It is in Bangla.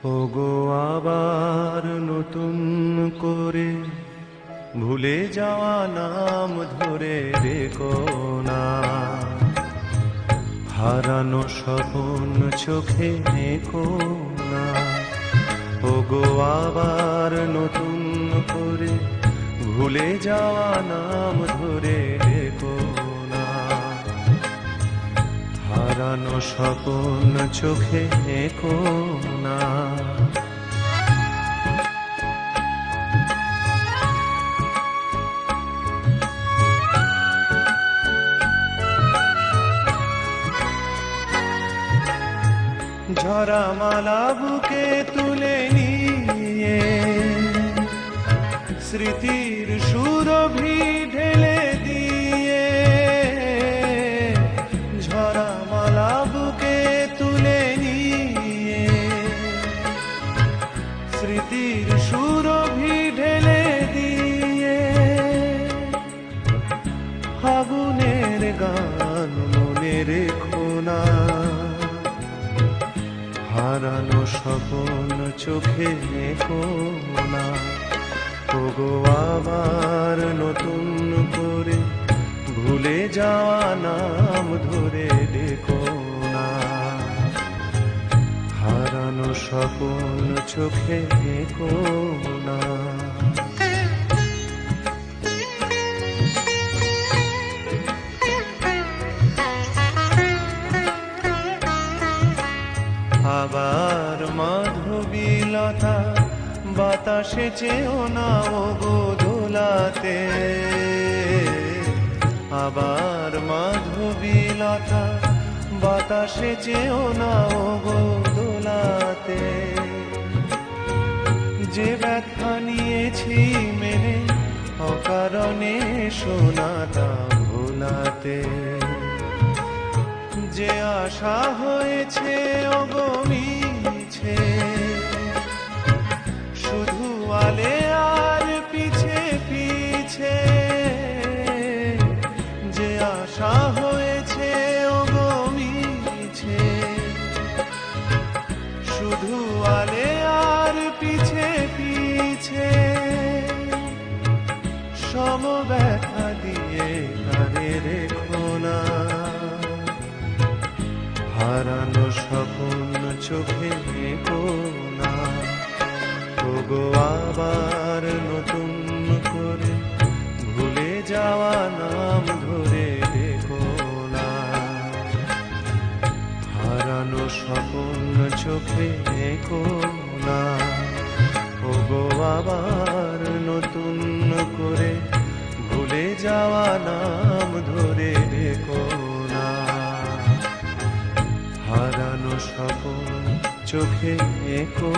ওগো আবার নতুন করে ভুলে যাওয়া নাম ধরে রেখো না, হারানো স্বপ্ন চোখে দেখো না। ওগো আবার নতুন করে ভুলে যাওয়া নাম ধরে রেখো না, হারানো স্বপ্ন চোখে দেখো না। ঝরা মালা বুকে তুলে নিয়ে স্মৃতির সুরভি ঢেলে দিয়ে, ঝরা মালা বুকে তুলে নিয়ে স্মৃতির সুরভি ঢেলে দিয়ে, ফাগুনের গান মনে রেখো না, হারানো স্বপ্ন চোখে দেখো না। ওগো আবার নতুন করে ভুলে যাওয়া নাম ধরে দেখো না, হারানো স্বপ্ন চোখে দেখো না। আবার মাধবীলতা বাতাসে চেও না ওগো দোলাতে, আবার মাধবীলতা বাতাসে চেও না ওগো দোলাতে। যে ব্যথা নিয়েছি মেনে অকারণে শোনাটা ভোলাতে, যে আশা হয়েছে ওগো মিছে, শুধু আলে আর পিছে পিছে, যে আশা হয়েছে ওগো মিছে, শুধু আলে আর পিছে পিছে, সব ব্যথা দিয়ে কানে রেখো না, হারানো স্বপ্ন চোখে দেখো না। ওগো আবার নতুন করে ভুলে যাওয়া নাম ধরে দেখো না, হারানো স্বপ্ন চোখে দেখো না। ওগো আবার নতুন করে ভুলে যাওয়া নাম ধরে দেখো না, হারানো স্বপ্ন চোখে দেখো